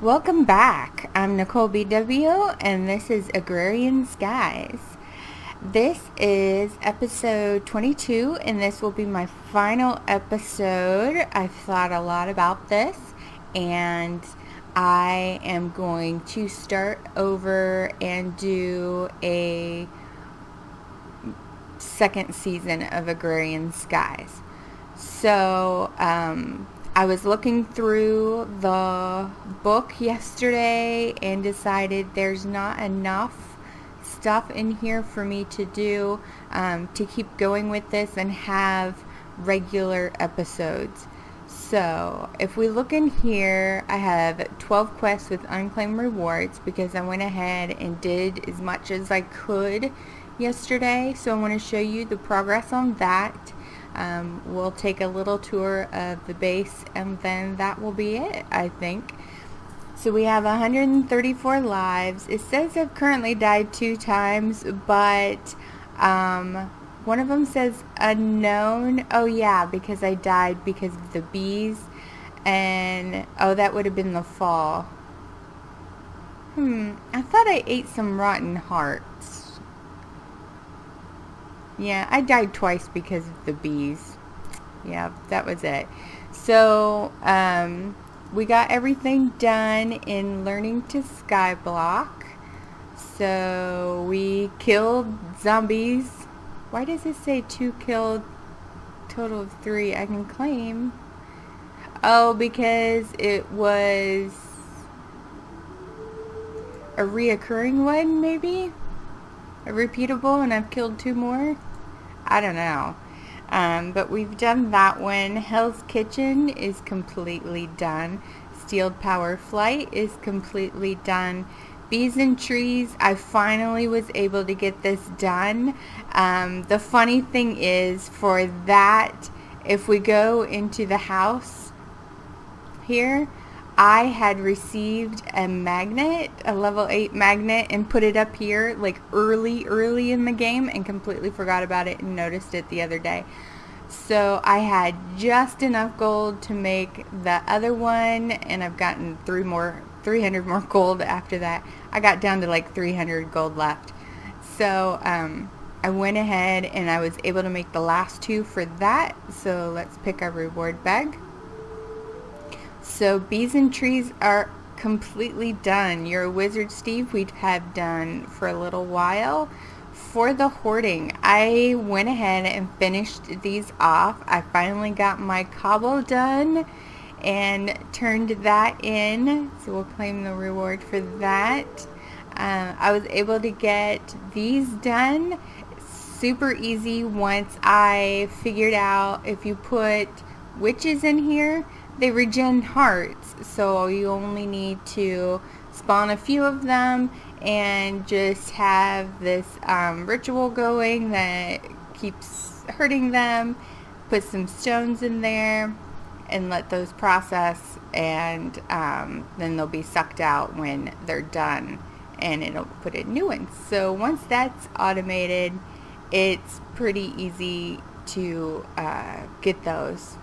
Welcome back. I'm Nicolbw, and this is Agrarian Skies. This is episode 22, and this will be my final episode. I've thought a lot about this, and I am going to start over and do a second season of Agrarian Skies. So, I was looking through the book yesterday and decided there's not enough stuff in here for me to do to keep going with this and have regular episodes. So if we look in here, I have 12 quests with unclaimed rewards because I went ahead and did as much as I could yesterday. So I want to show you the progress on that. We'll take a little tour of the base, and then that will be it, I think. So we have 134 lives. It says I've currently died 2 times, but one of them says unknown. Oh yeah, because I died because of the bees, and oh, that would have been the fall. I thought I ate some rotten hearts. Yeah, I died twice because of the bees. Yeah, that was it. So, we got everything done in learning to skyblock. So, we killed zombies. Why does it say 2 killed, total of 3 I can claim? Oh, because it was a reoccurring one, maybe? A repeatable, and I've killed 2 more? I don't know. But we've done that one. Hell's Kitchen is completely done. Steeled Power Flight is completely done. Bees and Trees, I finally was able to get this done. The funny thing is, for that, if we go into the house here, I had received a magnet, a level 8 magnet, and put it up here like early in the game and completely forgot about it and noticed it the other day. So I had just enough gold to make the other one, and I've gotten 300 more gold after that. I got down to like 300 gold left. So I went ahead and I was able to make the last 2 for that. So let's pick our reward bag. So Bees and Trees are completely done. You're a Wizard, Steve, we'd have done for a little while. For the hoarding, I went ahead and finished these off. I finally got my cobble done and turned that in. So we'll claim the reward for that. I was able to get these done super easy once I figured out if you put witches in here, they regen hearts, so you only need to spawn a few of them and just have this ritual going that keeps hurting them. Put some stones in there and let those process, and then they'll be sucked out when they're done, and it'll put in new ones. So once that's automated, it's pretty easy to get those.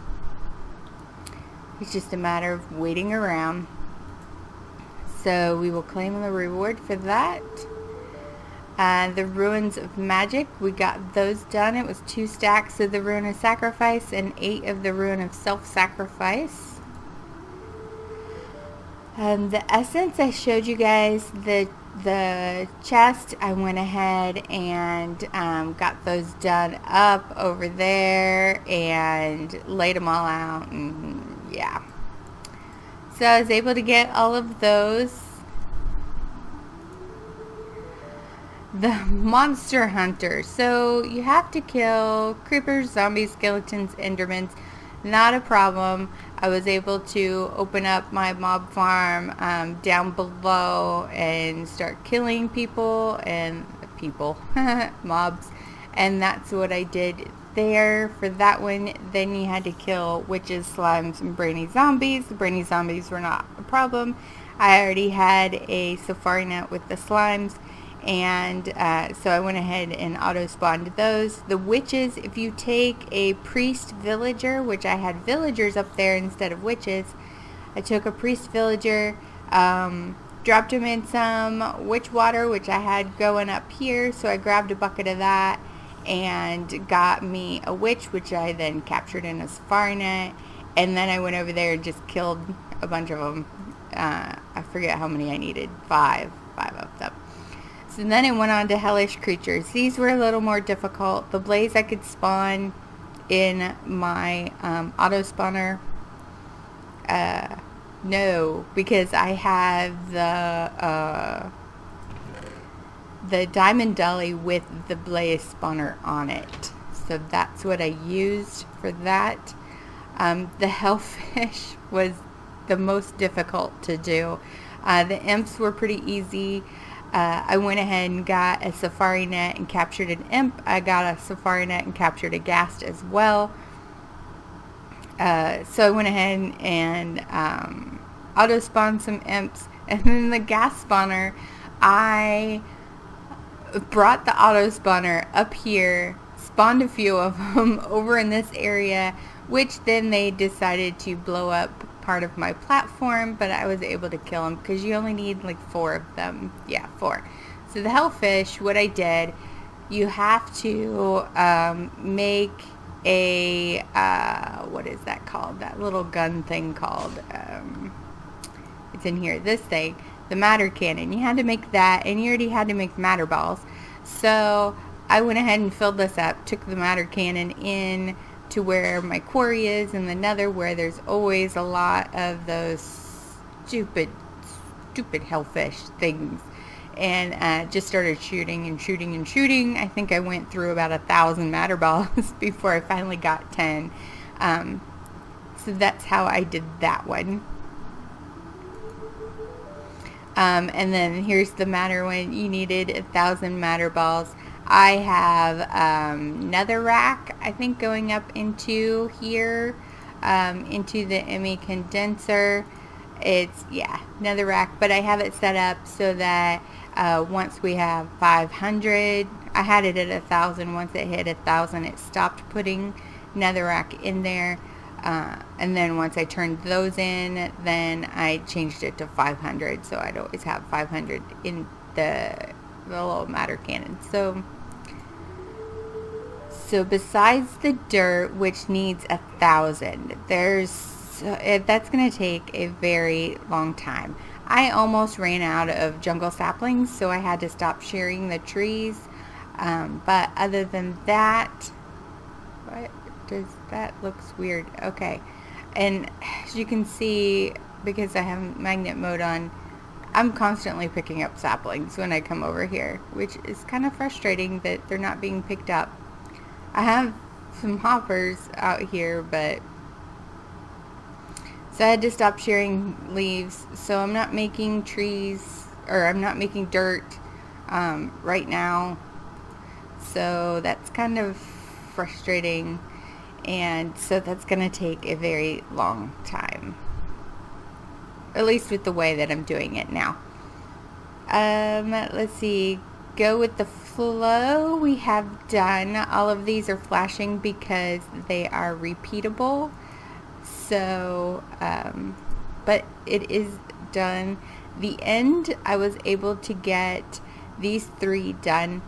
It's just a matter of waiting around. So we will claim the reward for that. The Ruins of Magic, we got those done. It was 2 stacks of the Ruin of Sacrifice and 8 of the Ruin of Self-Sacrifice. The Essence, I showed you guys the chest. I went ahead and got those done up over there and laid them all out, and yeah. So I was able to get all of those. The Monster Hunter. So you have to kill creepers, zombies, skeletons, endermans. Not a problem. I was able to open up my mob farm down below and start killing people and mobs, and that's what I did there for that one. Then you had to kill witches, slimes, and brainy zombies. The brainy zombies were not a problem. I already had a safari net with the slimes, and so I went ahead and auto spawned those. The witches, if you take a priest villager, which I had villagers up there instead of witches, I took a priest villager, Dropped them in some witch water, which I had going up here, so I grabbed a bucket of that and got me a witch, which I then captured in a safari net, and then I went over there and just killed a bunch of them. I forget how many I needed, five of them. So then I went on to hellish creatures. These were a little more difficult. The blaze I could spawn in my auto spawner. No, because I have the diamond dolly with the blaze spawner on it. So that's what I used for that. The hellfish was the most difficult to do. The imps were pretty easy. I went ahead and got a safari net and captured an imp. I got a safari net and captured a ghast as well. So I went ahead and auto spawned some imps, and then the ghast spawner, I brought the auto spawner up here, spawned a few of them over in this area, which then they decided to blow up part of my platform, but I was able to kill them because you only need like 4 of them. Yeah, 4. So the hellfish, what I did, you have to make a what is that called, that little gun thing called, it's in here, this thing, the matter cannon. You had to make that, and you already had to make matter balls. So I went ahead and filled this up, took the matter cannon in to where my quarry is in the nether, where there's always a lot of those stupid hellfish things, and just started shooting and shooting and shooting. I think I went through about 1,000 matter balls before I finally got 10. So that's how I did that one. And then here's the matter one. You needed 1,000 matter balls. I have netherrack, I think, going up into here, into the ME condenser. It's, yeah, netherrack, but I have it set up so that once we have 500, I had it at 1,000. Once it hit 1,000, it stopped putting netherrack in there. And then once I turned those in, then I changed it to 500, so I'd always have 500 in the little matter cannon. So besides the dirt, which needs 1,000, that's going to take a very long time. I almost ran out of jungle saplings, so I had to stop shearing the trees. But other than that, that looks weird. Okay, and as you can see, because I have magnet mode on, I'm constantly picking up saplings when I come over here, which is kind of frustrating that they're not being picked up. I have some hoppers out here, but so I had to stop shearing leaves, so I'm not making trees, or I'm not making dirt right now, so that's kind of frustrating, and so that's going to take a very long time, at least with the way that I'm doing it now. Let's see, go with the flow. We have done, all of these are flashing because they are repeatable, so but it is done. The end, I was able to get these 3 done.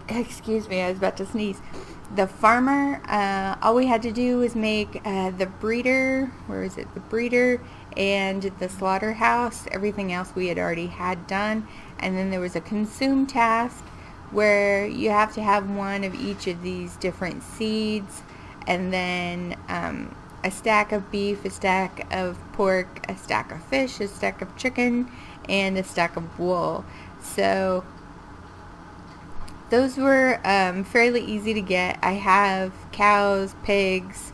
Excuse me, I was about to sneeze. The farmer, all we had to do was make the breeder, where is it, the breeder and the slaughterhouse. Everything else we had already had done. And then there was a consume task where you have to have one of each of these different seeds, and then a stack of beef, a stack of pork, a stack of fish, a stack of chicken, and a stack of wool. So those were fairly easy to get. I have cows, pigs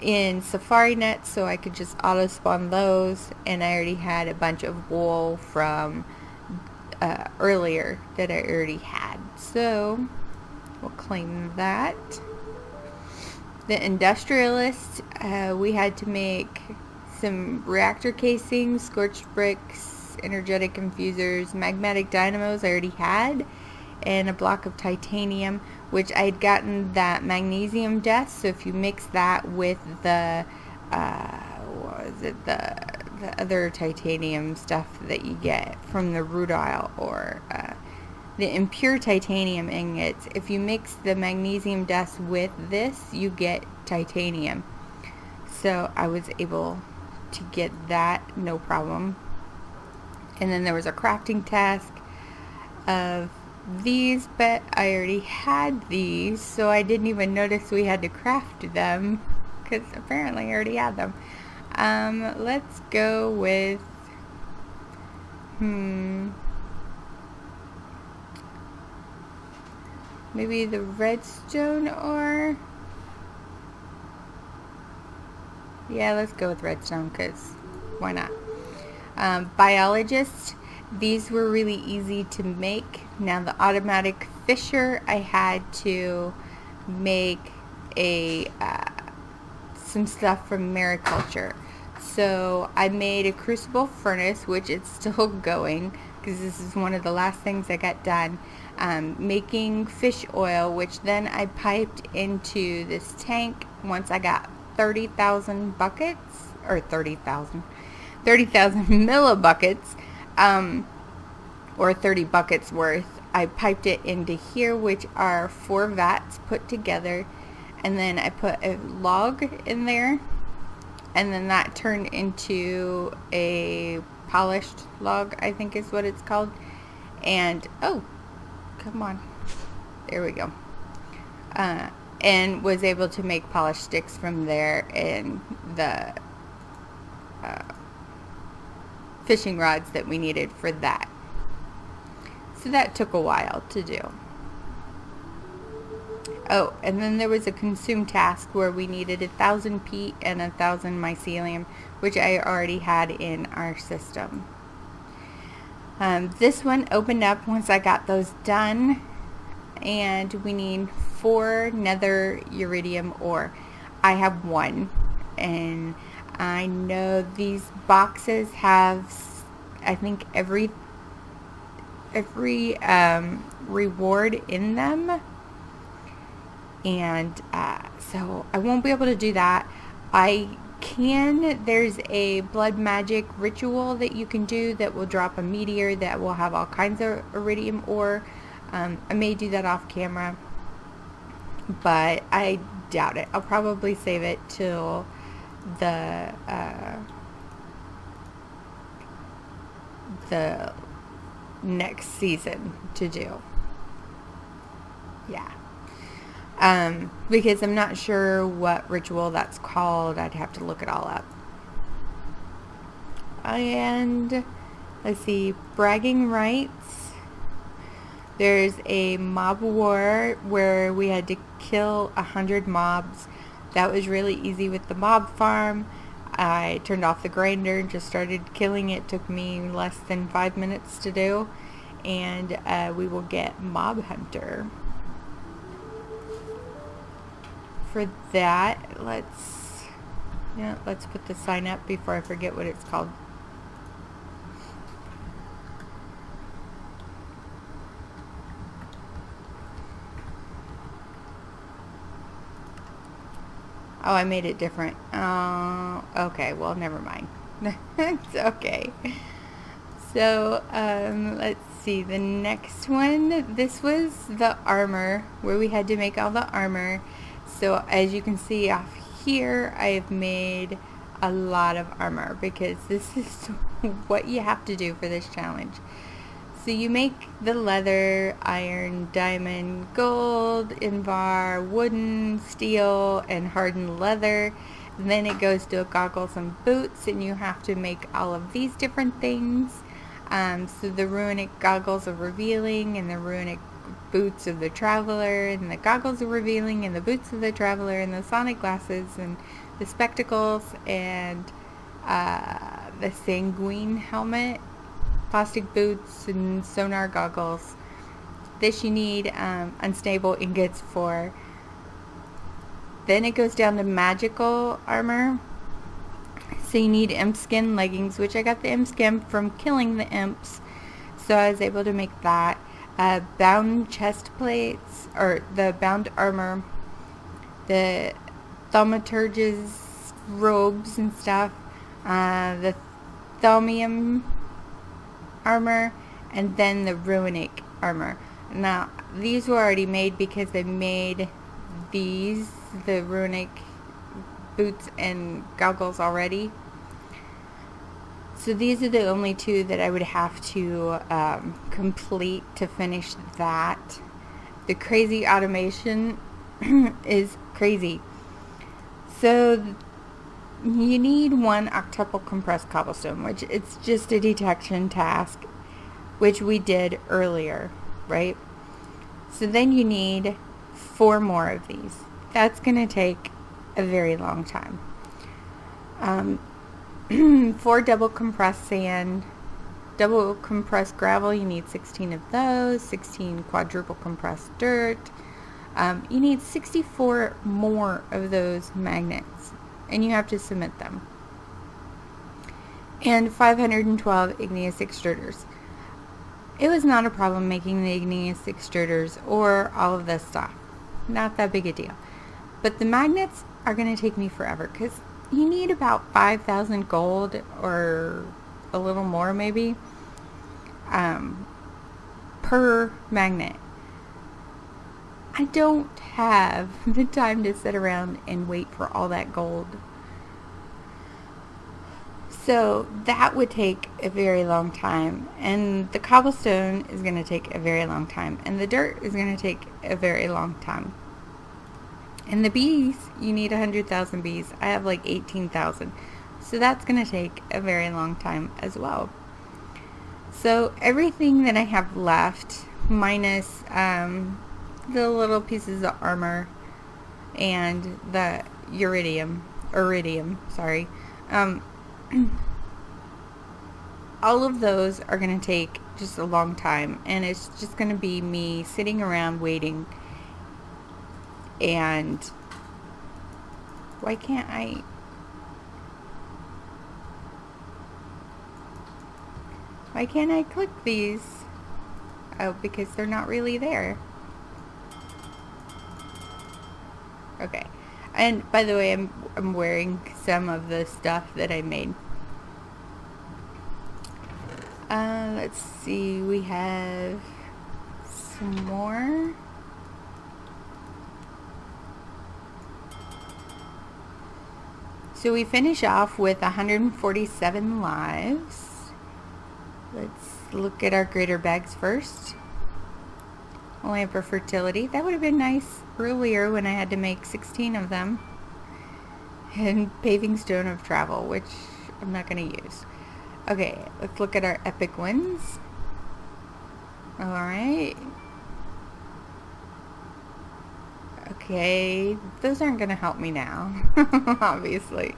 in safari nets, so I could just auto spawn those, and I already had a bunch of wool from earlier that I already had, so we'll claim that. The industrialist, we had to make some reactor casings, scorched bricks, energetic infusers, magnetic dynamos I already had, and a block of titanium, which I had gotten that magnesium dust. So if you mix that with the what was it, the the other titanium stuff that you get from the rutile, or the impure titanium ingots. If you mix the magnesium dust with this, you get titanium. So I was able to get that, no problem. And then there was a crafting task of these, but I already had these, so I didn't even notice we had to craft them, because apparently I already had them. Let's go with maybe the redstone ore. Yeah, let's go with redstone, because why not? Biologist, these were really easy to make. Now the automatic fisher, I had to make some stuff from mariculture. So I made a crucible furnace, which it's still going, because this is one of the last things I got done. Making fish oil, which then I piped into this tank once I got 30,000 buckets, or 30,000 millibuckets, or 30 buckets worth. I piped it into here, which are 4 vats put together, and then I put a log in there, and then that turned into a polished log, I think is what it's called. And oh, come on, there we go. And was able to make polished sticks from there, and the fishing rods that we needed for that. So that took a while to do. Oh, and then there was a consume task where we needed 1,000 peat and 1,000 mycelium, which I already had in our system. This one opened up once I got those done, and we need 4 nether iridium ore. I have 1, and I know these boxes have, I think, every reward in them, and so I won't be able to do that. There's a blood magic ritual that you can do that will drop a meteor that will have all kinds of iridium ore. I may do that off camera, but I doubt it. I'll probably save it till the next season to do. Yeah. Because I'm not sure what ritual that's called. I'd have to look it all up. And let's see, bragging rights. There's a mob war where we had to kill 100 mobs. That was really easy with the mob farm. I turned off the grinder and just started killing it. Took me less than 5 minutes to do. And we will get Mob Hunter. For that, let's put the sign up before I forget what it's called. Oh, I made it different. Okay, well, never mind. It's okay. So, let's see, the next one, this was the armor, where we had to make all the armor. So, as you can see off here, I've made a lot of armor, because this is what you have to do for this challenge. So you make the leather, iron, diamond, gold, invar, wooden, steel, and hardened leather. And then it goes to goggles and boots, and you have to make all of these different things. So the runic goggles of revealing, and the runic boots of the traveler, and the goggles of revealing, and the boots of the traveler, and the sonic glasses, and the spectacles, and the sanguine helmet, plastic boots, and sonar goggles. This you need unstable ingots for. Then it goes down to magical armor. So you need imp skin leggings, which I got the imp skin from killing the imps. So I was able to make that. Bound chest plates, or the bound armor, the thaumaturge's robes and stuff, the Thaumium armor, and then the runic armor. Now, these were already made because I made these, the runic boots and goggles already. So these are the only two that I would have to complete to finish that. The crazy automation is crazy. So you need one octuple compressed cobblestone, which it's just a detection task, which we did earlier, right? So then you need 4 more of these. That's going to take a very long time. 4 double compressed sand, double compressed gravel, you need 16 of those, 16 quadruple compressed dirt. You need 64 more of those magnets, and you have to cement them. And 512 igneous extruders. It was not a problem making the igneous extruders or all of this stuff. Not that big a deal. But the magnets are going to take me forever because you need about 5,000 gold or a little more maybe per magnet. I don't have the time to sit around and wait for all that gold. So that would take a very long time, and the cobblestone is going to take a very long time, and the dirt is going to take a very long time. And the bees, you need 100,000 bees. I have like 18,000. So that's going to take a very long time as well. So everything that I have left, minus the little pieces of armor and the iridium, sorry. All of those are going to take just a long time, and it's just going to be me sitting around waiting. And why can't I click these? Oh, because they're not really there. Okay. And by the way, I'm wearing some of the stuff that I made. Let's see, we have some more. So we finish off with 147 lives. Let's look at our greater bags first. A lamp for fertility. That would have been nice earlier when I had to make 16 of them. And paving stone of travel, which I'm not going to use. Okay, let's look at our epic wins. Alright. Okay, those aren't going to help me now, obviously.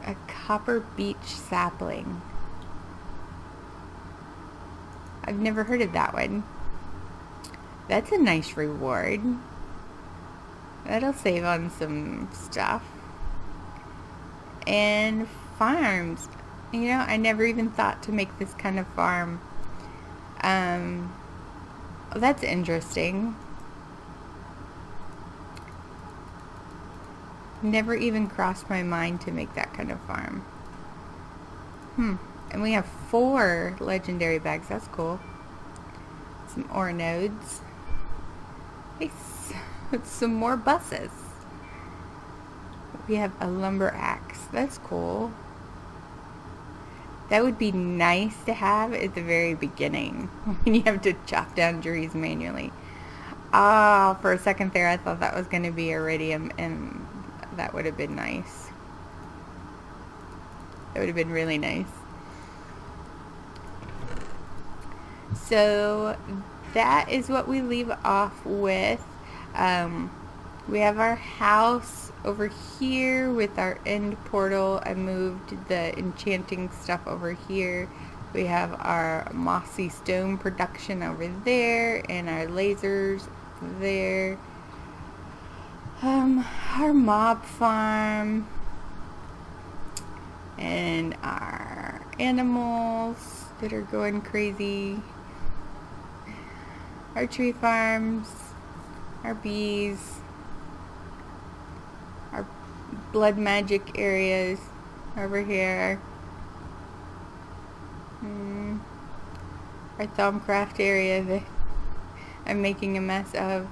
A copper beech sapling. I've never heard of that one. That's a nice reward. That'll save on some stuff. And farms. You know, I never even thought to make this kind of farm. That's interesting. Never even crossed my mind to make that kind of farm. And we have 4 legendary bags. That's cool. Some ore nodes. Nice. Some more buses. We have a lumber axe. That's cool. That would be nice to have at the very beginning when you have to chop down trees manually. For a second there I thought that was going to be iridium, and that would have been nice. That would have been really nice. So that is what we leave off with. We have our house over here with our end portal. I moved the enchanting stuff over here. We have our mossy stone production over there, and our lasers there. Our mob farm, and our animals that are going crazy. Our tree farms, our bees, our blood magic areas over here. Our Thumbcraft area that I'm making a mess of.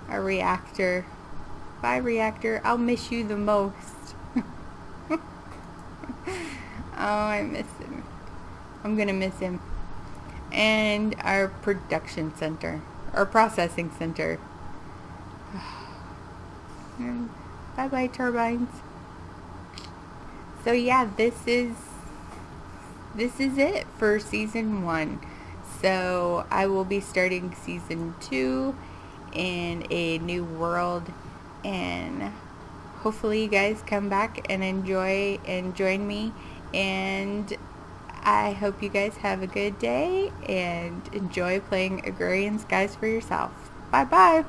Our reactor. Bye, reactor. I'll miss you the most. Oh, I miss him. I'm gonna miss him. And our production center. Our processing center. Bye-bye, turbines. So yeah, this is it for season 1. So I will be starting season 2 in a new world, and hopefully you guys come back and enjoy and join me, and I hope you guys have a good day and enjoy playing Agrarian Skies for yourself. Bye bye.